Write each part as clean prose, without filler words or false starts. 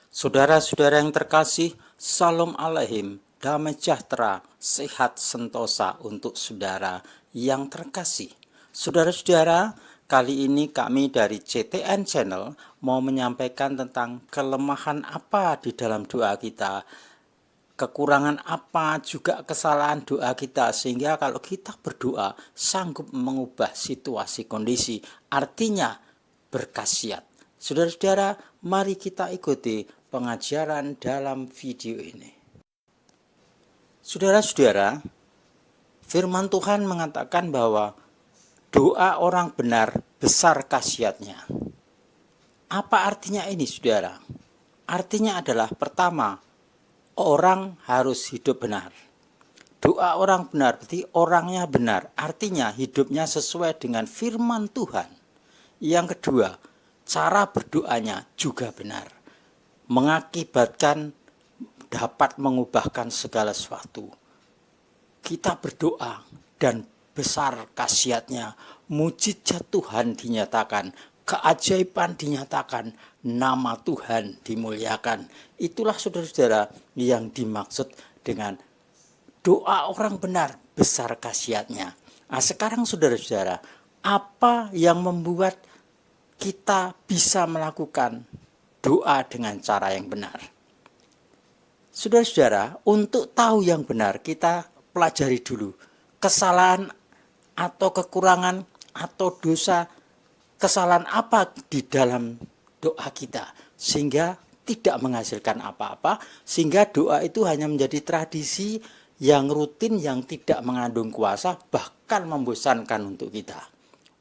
Saudara-saudara yang terkasih, Salam Aleihim, damai sejahtera, sehat sentosa untuk saudara yang terkasih. Saudara-saudara, kali ini kami dari CTN Channel mau menyampaikan tentang kelemahan apa di dalam doa kita, kekurangan apa juga kesalahan doa kita, sehingga kalau kita berdoa sanggup mengubah situasi kondisi, artinya berkhasiat. Saudara-saudara, mari kita ikuti pengajaran dalam video ini. Saudara-saudara, firman Tuhan mengatakan bahwa doa orang benar besar khasiatnya. Apa artinya ini, saudara? Artinya adalah pertama, orang harus hidup benar. Doa orang benar berarti orangnya benar, artinya hidupnya sesuai dengan firman Tuhan. Yang kedua, cara berdoanya juga benar, mengakibatkan dapat mengubahkan segala sesuatu. Kita berdoa dan besar khasiatnya, mujizat Tuhan dinyatakan, keajaiban dinyatakan, nama Tuhan dimuliakan. Itulah saudara-saudara yang dimaksud dengan doa orang benar besar khasiatnya. Nah, sekarang saudara-saudara, apa yang membuat kita bisa melakukan doa dengan cara yang benar? Saudara-saudara, untuk tahu yang benar kita pelajari dulu kesalahan atau kekurangan atau dosa, kesalahan apa di dalam doa kita sehingga tidak menghasilkan apa-apa, sehingga doa itu hanya menjadi tradisi yang rutin, yang tidak mengandung kuasa, bahkan membosankan untuk kita.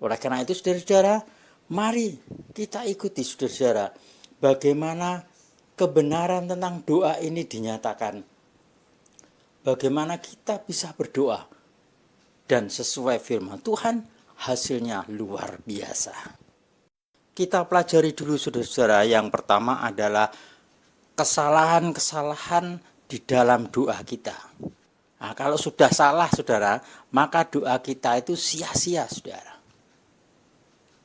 Oleh karena itu saudara-saudara, mari kita ikuti saudara-saudara bagaimana kebenaran tentang doa ini dinyatakan. Bagaimana kita bisa berdoa dan sesuai firman Tuhan, hasilnya luar biasa. Kita pelajari dulu saudara-saudara. Yang pertama adalah kesalahan-kesalahan di dalam doa kita. Nah, kalau sudah salah saudara, maka doa kita itu sia-sia saudara.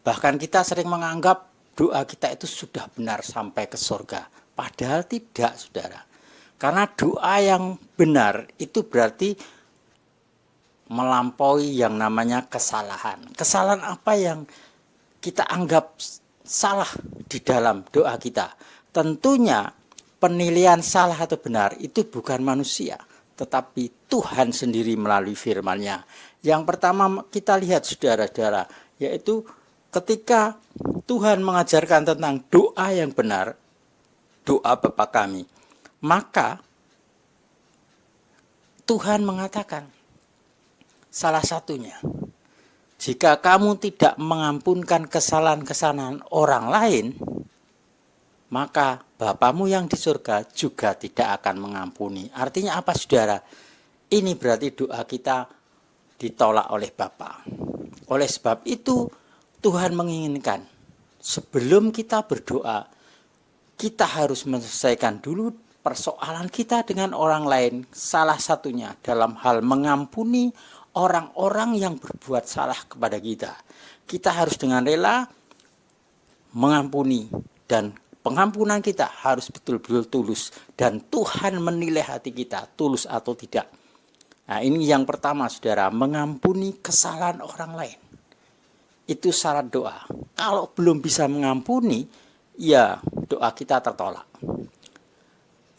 Bahkan kita sering menganggap doa kita itu sudah benar sampai ke surga. Padahal tidak saudara. Karena doa yang benar itu berarti melampaui yang namanya kesalahan. Kesalahan apa yang kita anggap salah di dalam doa kita? Tentunya penilaian salah atau benar itu bukan manusia, tetapi Tuhan sendiri melalui firman-Nya. Yang pertama kita lihat saudara-saudara, yaitu ketika Tuhan mengajarkan tentang doa yang benar, doa Bapa kami, maka Tuhan mengatakan salah satunya, jika kamu tidak mengampunkan kesalahan-kesalahan orang lain, maka Bapamu yang di surga juga tidak akan mengampuni. Artinya apa saudara? Ini berarti doa kita ditolak oleh Bapa. Oleh sebab itu Tuhan menginginkan sebelum kita berdoa, kita harus menyelesaikan dulu persoalan kita dengan orang lain. Salah satunya dalam hal mengampuni orang-orang yang berbuat salah kepada kita. Kita harus dengan rela mengampuni, dan pengampunan kita harus betul-betul tulus, dan Tuhan menilai hati kita tulus atau tidak. Nah, ini yang pertama saudara, mengampuni kesalahan orang lain. Itu syarat doa. Kalau belum bisa mengampuni, ya doa kita tertolak.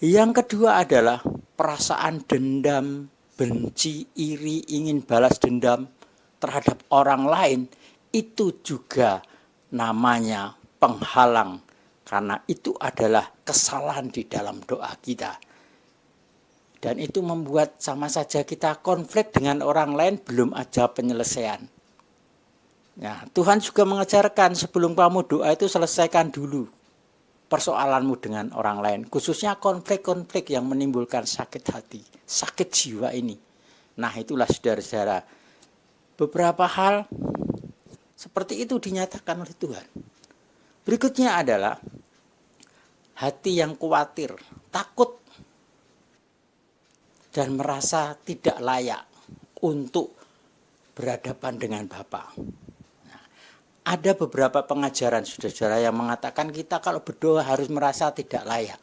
Yang kedua adalah perasaan dendam, benci, iri, ingin balas dendam terhadap orang lain. Itu juga namanya penghalang, karena itu adalah kesalahan di dalam doa kita. Dan itu membuat sama saja kita konflik dengan orang lain, belum ada penyelesaian. Nah, Tuhan juga mengajarkan sebelum kamu doa itu selesaikan dulu persoalanmu dengan orang lain, khususnya konflik-konflik yang menimbulkan sakit hati, sakit jiwa ini. Nah, itulah saudara-saudara, beberapa hal seperti itu dinyatakan oleh Tuhan. Berikutnya adalah hati yang khawatir, takut, dan merasa tidak layak untuk berhadapan dengan Bapa. Ada beberapa pengajaran saudara-saudara yang mengatakan kita kalau berdoa harus merasa tidak layak.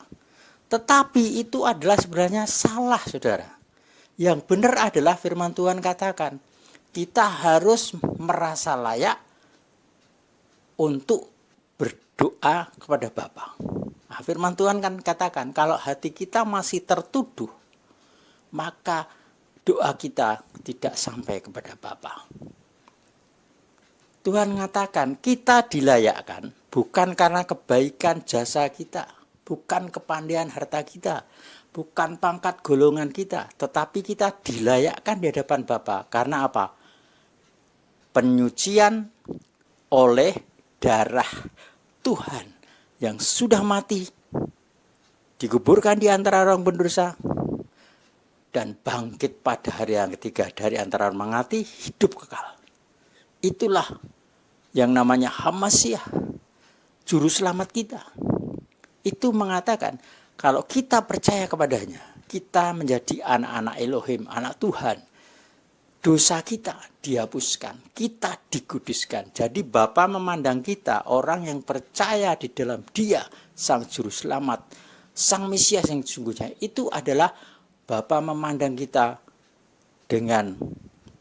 Tetapi itu adalah sebenarnya salah, saudara. Yang benar adalah firman Tuhan katakan, kita harus merasa layak untuk berdoa kepada Bapa. Nah, firman Tuhan kan katakan, kalau hati kita masih tertuduh, maka doa kita tidak sampai kepada Bapa. Tuhan mengatakan kita dilayakkan bukan karena kebaikan jasa kita, bukan kepandaian harta kita, bukan pangkat golongan kita, tetapi kita dilayakkan di hadapan Bapa. Karena apa? Penyucian oleh darah Tuhan yang sudah mati, dikuburkan di antara orang berdosa, dan bangkit pada hari yang ketiga dari antara orang mati, hidup kekal. Itulah yang namanya Hamasyah, juru selamat kita. Itu mengatakan kalau kita percaya kepadanya, kita menjadi anak-anak Elohim, anak Tuhan. Dosa kita dihapuskan, kita dikuduskan. Jadi Bapa memandang kita orang yang percaya di dalam Dia, Sang Juru Selamat, Sang Mesias yang sesungguhnya. Itu adalah Bapa memandang kita dengan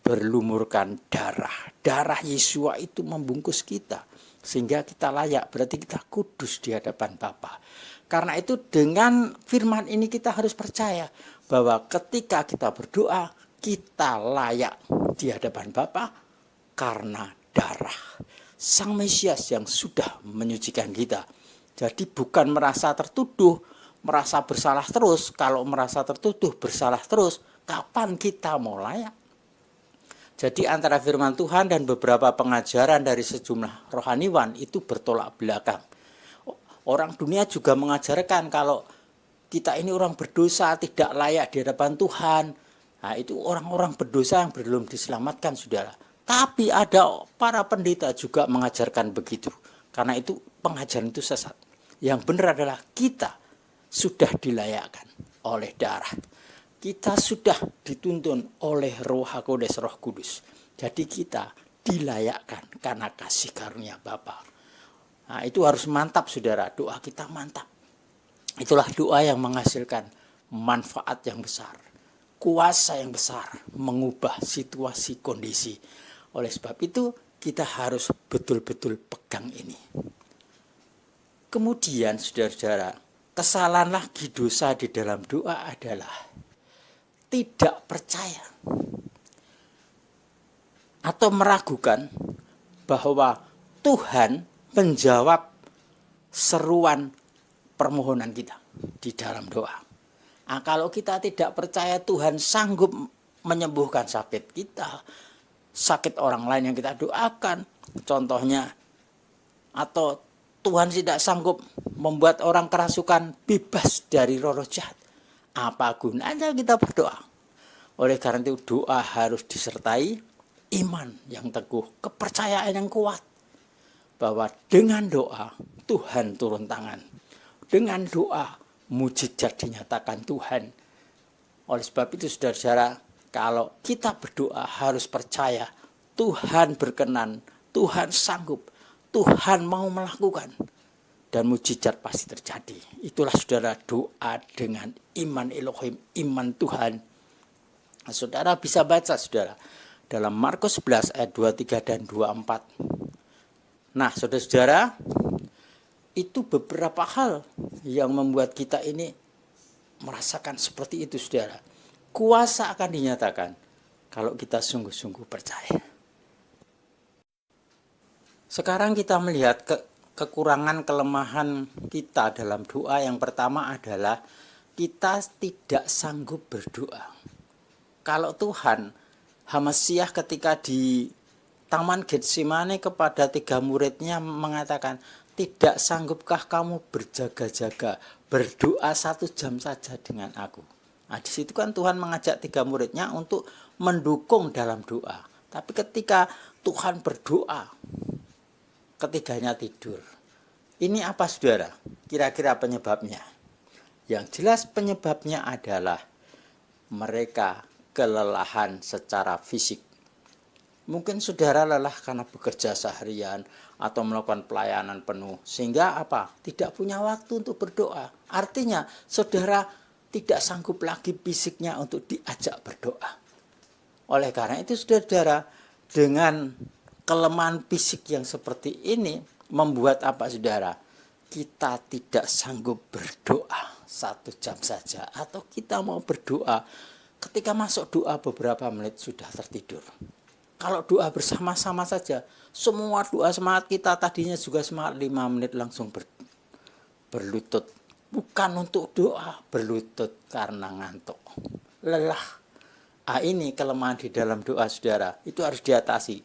berlumurkan darah. Darah Yesua itu membungkus kita sehingga kita layak, berarti kita kudus di hadapan Bapa. Karena itu dengan firman ini kita harus percaya bahwa ketika kita berdoa, kita layak di hadapan Bapa karena darah Sang Mesias yang sudah menyucikan kita. Jadi bukan merasa tertuduh, merasa bersalah terus. Kalau merasa tertuduh, bersalah terus, kapan kita mau layak? Jadi antara firman Tuhan dan beberapa pengajaran dari sejumlah rohaniwan itu bertolak belakang. Orang dunia juga mengajarkan kalau kita ini orang berdosa, tidak layak di hadapan Tuhan. Nah, itu orang-orang berdosa yang belum diselamatkan, saudara. Tapi ada para pendeta juga mengajarkan begitu. Karena itu pengajaran itu sesat. Yang benar adalah kita sudah dilayakkan oleh darah. Kita sudah dituntun oleh Roh HaKodes, Roh Kudus. Jadi kita dilayakkan karena kasih karunia Bapa. Nah, itu harus mantap, saudara. Doa kita mantap. Itulah doa yang menghasilkan manfaat yang besar, kuasa yang besar, mengubah situasi kondisi. Oleh sebab itu kita harus betul-betul pegang ini. Kemudian, saudara-saudara, kesalahan lagi dosa di dalam doa adalah tidak percaya atau meragukan bahwa Tuhan menjawab seruan permohonan kita di dalam doa. Nah, kalau kita tidak percaya Tuhan sanggup menyembuhkan sakit kita, sakit orang lain yang kita doakan, contohnya, atau Tuhan tidak sanggup membuat orang kerasukan bebas dari roh jahat, apa gunanya kita berdoa? Oleh karena itu doa harus disertai iman yang teguh, kepercayaan yang kuat bahwa dengan doa Tuhan turun tangan. Dengan doa mujizat dinyatakan Tuhan. Oleh sebab itu saudara-saudara, kalau kita berdoa harus percaya Tuhan berkenan, Tuhan sanggup, Tuhan mau melakukan. Dan mujizat pasti terjadi. Itulah saudara doa dengan iman Elohim, iman Tuhan. Nah, saudara bisa baca saudara dalam Markus 11 ayat 23 dan 24. Nah, saudara-saudara, itu beberapa hal yang membuat kita ini merasakan seperti itu, saudara. Kuasa akan dinyatakan kalau kita sungguh-sungguh percaya. Sekarang kita melihat kekurangan kelemahan kita dalam doa. Yang pertama adalah kita tidak sanggup berdoa. Kalau Tuhan, Hamasyah ketika di Taman Getsemane kepada 3 muridnya mengatakan, tidak sanggupkah kamu berjaga-jaga, berdoa 1 jam saja dengan aku. Nah, di situ kan Tuhan mengajak 3 muridnya untuk mendukung dalam doa. Tapi ketika Tuhan berdoa, ketiganya tidur. Ini apa saudara? Kira-kira penyebabnya? Yang jelas penyebabnya adalah mereka kelelahan secara fisik. Mungkin saudara lelah karena bekerja seharian atau melakukan pelayanan penuh, sehingga apa? Tidak punya waktu untuk berdoa. Artinya saudara tidak sanggup lagi fisiknya untuk diajak berdoa. Oleh karena itu saudara, dengan kelemahan fisik yang seperti ini membuat apa saudara? Kita tidak sanggup berdoa 1 jam saja, atau kita mau berdoa ketika masuk doa beberapa menit sudah tertidur. Kalau doa bersama-sama saja, semua doa semangat kita tadinya juga semangat 5 menit langsung berlutut. Bukan untuk doa, berlutut karena ngantuk, lelah. Ini kelemahan di dalam doa saudara, itu harus diatasi.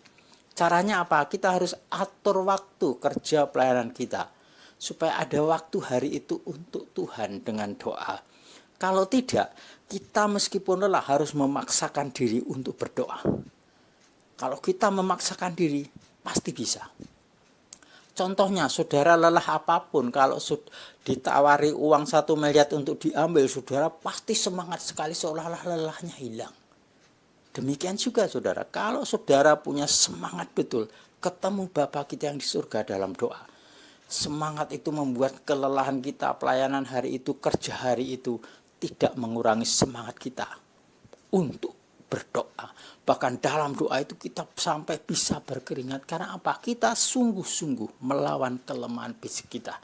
Caranya apa? Kita harus atur waktu kerja pelayanan kita, supaya ada waktu hari itu untuk Tuhan dengan doa. Kalau tidak, kita meskipun lelah harus memaksakan diri untuk berdoa. Kalau kita memaksakan diri, pasti bisa. Contohnya, saudara lelah apapun, kalau ditawari uang 1 miliar untuk diambil, saudara pasti semangat sekali seolah-olah lelahnya hilang. Demikian juga saudara, kalau saudara punya semangat betul, ketemu Bapa kita yang di surga dalam doa. Semangat itu membuat kelelahan kita, pelayanan hari itu, kerja hari itu, tidak mengurangi semangat kita untuk berdoa. Bahkan dalam doa itu kita sampai bisa berkeringat. Karena apa? Kita sungguh-sungguh melawan kelemahan fisik kita.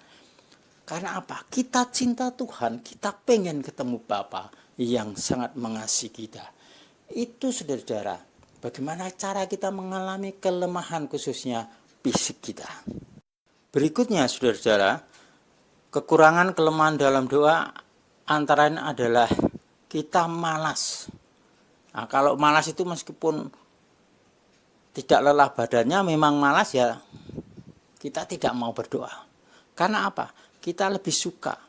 Karena apa? Kita cinta Tuhan, kita pengen ketemu Bapa yang sangat mengasihi kita. Itu saudara, bagaimana cara kita mengalami kelemahan khususnya fisik kita. Berikutnya saudara, kekurangan kelemahan dalam doa antara lain adalah kita malas. Nah, kalau malas itu meskipun tidak lelah badannya, memang malas ya, kita tidak mau berdoa. Karena apa? Kita lebih suka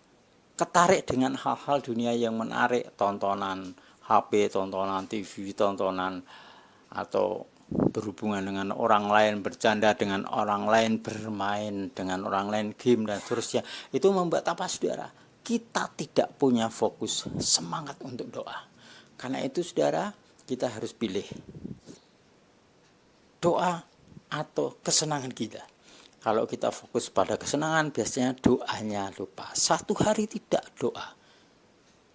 ketarik dengan hal-hal dunia yang menarik, tontonan HP, tontonan TV, tontonan, atau berhubungan dengan orang lain, bercanda dengan orang lain, bermain dengan orang lain, game dan seterusnya. Itu membuat apa saudara? Kita tidak punya fokus, semangat untuk doa. Karena itu saudara, kita harus pilih doa atau kesenangan kita. Kalau kita fokus pada kesenangan, biasanya doanya lupa. 1 hari tidak doa.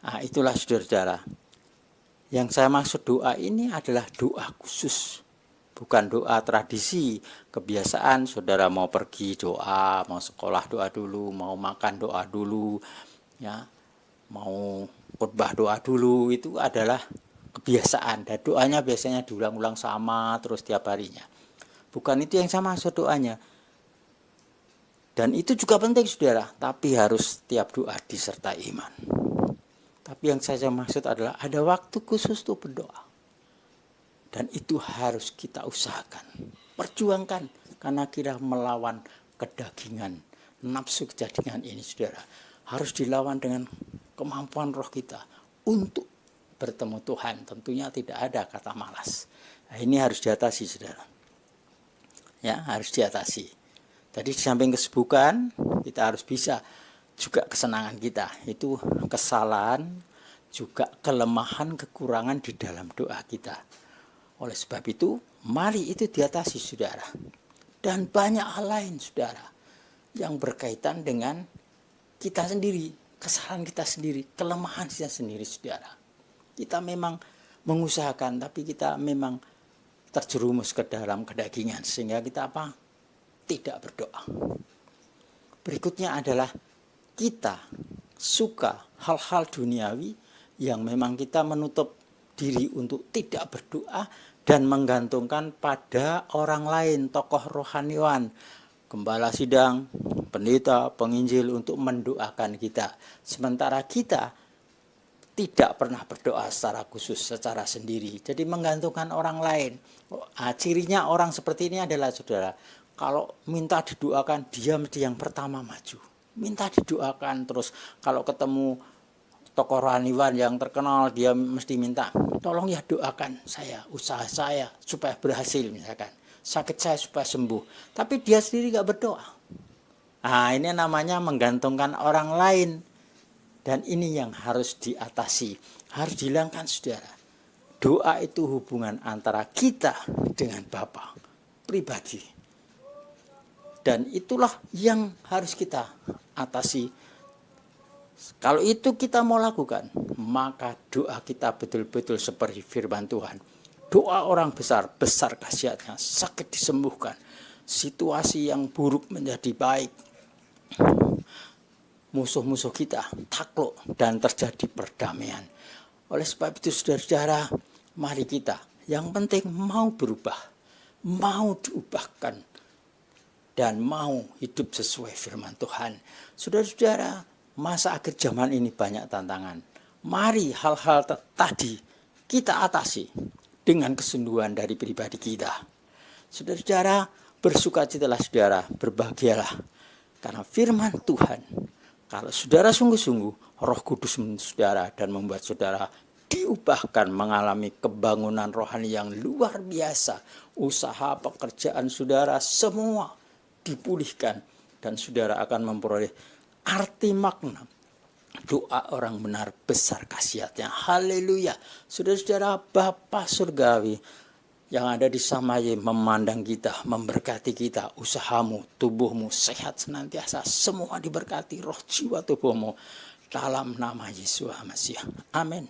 Nah, itulah saudara-saudara. Yang saya maksud doa ini adalah doa khusus. Bukan doa tradisi, kebiasaan saudara mau pergi doa, mau sekolah doa dulu, mau makan doa dulu, ya, mau khotbah doa dulu, itu adalah kebiasaan. Dan doanya biasanya diulang-ulang sama terus tiap harinya. Bukan itu yang saya maksud doanya. Dan itu juga penting saudara, tapi harus tiap doa disertai iman. Tapi yang saya maksud adalah ada waktu khusus untuk berdoa. Dan itu harus kita usahakan, perjuangkan, karena kita melawan kedagingan, nafsu kedagingan ini saudara. Harus dilawan dengan kemampuan roh kita untuk bertemu Tuhan. Tentunya tidak ada kata malas. Nah, ini harus diatasi saudara. Ya, harus diatasi. Jadi di samping kesibukan, kita harus bisa juga kesenangan kita. Itu kesalahan, juga kelemahan, kekurangan di dalam doa kita. Oleh sebab itu, mari itu diatasi saudara. Dan banyak hal lain saudara, yang berkaitan dengan kita sendiri, kesalahan kita sendiri, kelemahan kita sendiri saudara. Kita memang mengusahakan, tapi kita memang terjerumus ke dalam kedagingan, sehingga kita apa? Tidak berdoa. Berikutnya adalah kita suka hal-hal duniawi yang memang kita menutup diri untuk tidak berdoa dan menggantungkan pada orang lain, tokoh rohaniwan, gembala sidang, pendeta, penginjil untuk mendoakan kita. Sementara kita tidak pernah berdoa secara khusus, secara sendiri. Jadi menggantungkan orang lain. Cirinya orang seperti ini adalah saudara, kalau minta didoakan, dia mesti yang pertama maju. Minta didoakan, terus kalau ketemu tokoh rohaniwan yang terkenal, dia mesti minta, tolong ya doakan saya, usaha saya supaya berhasil misalkan. Sakit saya supaya sembuh. Tapi dia sendiri gak berdoa. Nah, ini namanya menggantungkan orang lain. Dan ini yang harus diatasi, harus dihilangkan saudara. doa itu hubungan antara kita dengan Bapa pribadi. Dan itulah yang harus kita atasi. Kalau itu kita mau lakukan, maka doa kita betul-betul seperti firman Tuhan. Doa orang besar, besar khasiatnya, sakit disembuhkan, situasi yang buruk menjadi baik, musuh-musuh kita takluk dan terjadi perdamaian. Oleh sebab itu saudara-saudara, mari kita yang penting mau berubah, mau diubahkan, dan mau hidup sesuai firman Tuhan. Saudara-saudara, masa akhir zaman ini banyak tantangan. Mari hal-hal tadi kita atasi dengan kesungguhan dari pribadi kita. Saudara-saudara, bersukacitalah saudara, berbahagialah. Karena firman Tuhan, kalau saudara sungguh-sungguh, Roh Kudus menuntun saudara dan membuat saudara diubahkan, mengalami kebangunan rohani yang luar biasa. Usaha pekerjaan saudara semua dipulihkan dan saudara akan memperoleh arti makna doa orang benar besar khasiatnya. Haleluya. Saudara-saudara, Bapa surgawi yang ada di Samaye memandang kita, memberkati kita, usahamu, tubuhmu sehat senantiasa, semua diberkati, roh jiwa tubuhmu, dalam nama Yesus Mesias. Amin.